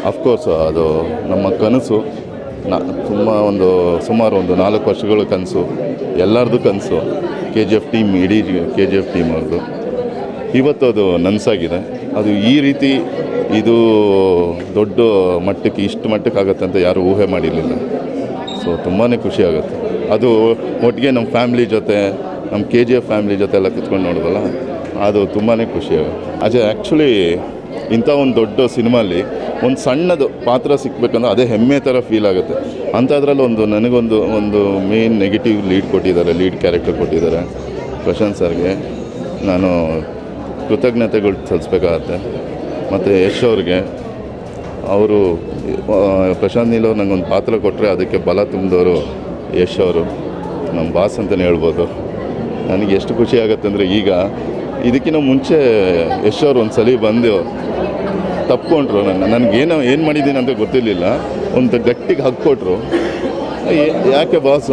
Of course ಅದು ನಮ್ಮ ಕನಸು. ಸುಮಾರು ಒಂದು 4 ವರ್ಷಗಳ ಕನಸು, ಎಲ್ಲರದ್ದು ಕನಸು. KGF ಟೀಮ್, ಇಡೀ KGF ಟೀಮ್ ಅವ್ರದ್ದು. ಇವತ್ತು ಅದು ನನಸಾಗಿದೆ. ಅದು ಈ ರೀತಿ ಇದು ದೊಡ್ಡ ಮಟ್ಟಕ್ಕೆ, ಇಷ್ಟು ಮಟ್ಟಕ್ಕೆ ಆಗುತ್ತೆ ಅಂತ ಯಾರೂ ಊಹೆ ಮಾಡಿರಲಿಲ್ಲ. ಸೊ ತುಂಬಾ ಖುಷಿ ಆಗುತ್ತೆ. ಅದು ಒಟ್ಟಿಗೆ ನಮ್ಮ ಫ್ಯಾಮ್ಲಿ ಜೊತೆ, ನಮ್ಮ KGF ಫ್ಯಾಮ್ಲಿ ಜೊತೆ ಎಲ್ಲ ಕುತ್ಕೊಂಡು ನೋಡೋದಲ್ಲ, ಅದು ತುಂಬಾ ಖುಷಿ ಆಗುತ್ತೆ. ಆ್ಯಕ್ಚುಲಿ ಇಂಥ ಒಂದು ದೊಡ್ಡ ಸಿನಿಮಾಲಿ ಒಂದು ಸಣ್ಣದು ಪಾತ್ರ ಸಿಕ್ಕಬೇಕಂದ್ರೆ ಅದೇ ಹೆಮ್ಮೆ ಥರ ಫೀಲ್ ಆಗುತ್ತೆ. ಅಂಥದ್ರಲ್ಲಿ ನನಗೊಂದು ಮೇನ್ ನೆಗೆಟಿವ್ ಲೀಡ್ ಕ್ಯಾರೆಕ್ಟರ್ ಕೊಟ್ಟಿದ್ದಾರೆ ಪ್ರಶಾಂತ್ ಸರ್ಗೆ. ನಾನು ಕೃತಜ್ಞತೆಗಳು ಸಲ್ಲಿಸ್ಬೇಕಾಗತ್ತೆ. ಮತ್ತು ಯಶ್ ಅವ್ರಿಗೆ, ಅವರು ಪ್ರಶಾಂತ್ ನೀಲ್ ಅವ್ರು ನನಗೊಂದು ಪಾತ್ರ ಕೊಟ್ಟರೆ ಅದಕ್ಕೆ ಬಲ ತುಂಬಿದವರು ಯಶ್ ಅವರು, ನಮ್ಮ ಬಾಸ್ ಅಂತಲೇ ಹೇಳ್ಬೋದು. ನನಗೆ ಎಷ್ಟು ಖುಷಿ ಆಗುತ್ತೆ ಅಂದರೆ, ಈಗ ಇದಕ್ಕಿಂತ ಮುಂಚೆ ಯಶ್ ಅವರು ಒಂದು ಸಲ ಬಂದು ತಪ್ಪಿಕೊಂಡ್ರು. ಏನು ಮಾಡಿದ್ದೀನಿ ಅಂತ ಗೊತ್ತಿರಲಿಲ್ಲ. ಒಂದು ಗಟ್ಟಿಗೆ ಹಕ್ಕೊಟ್ರು. ಯಾಕೆ ಬಾಸ್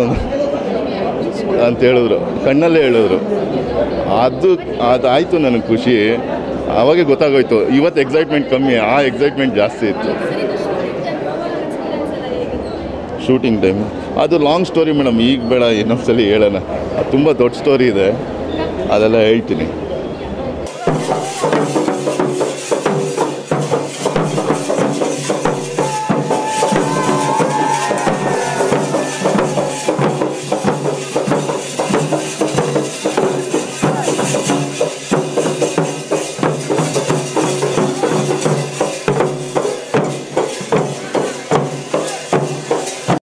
ಅಂತ ಹೇಳಿದ್ರು, ಕಣ್ಣಲ್ಲೇ ಹೇಳಿದ್ರು. ಅದಾಯಿತು ನನಗೆ ಖುಷಿ. ಆವಾಗೇ ಗೊತ್ತಾಗೋಯ್ತು. ಇವತ್ತು ಎಕ್ಸೈಟ್ಮೆಂಟ್ ಕಮ್ಮಿ, ಆ ಎಕ್ಸೈಟ್ಮೆಂಟ್ ಜಾಸ್ತಿ ಇತ್ತು. ಶೂಟಿಂಗ್ ಟೈಮ್ ಅದು ಲಾಂಗ್ ಸ್ಟೋರಿ ಮೇಡಮ್, ಈಗ ಬೇಡ, ಇನ್ನೊಂದ್ಸಲಿ ಹೇಳೋಣ. ತುಂಬ ದೊಡ್ಡ ಸ್ಟೋರಿ ಇದೆ, ಅದೆಲ್ಲ ಹೇಳ್ತೀನಿ.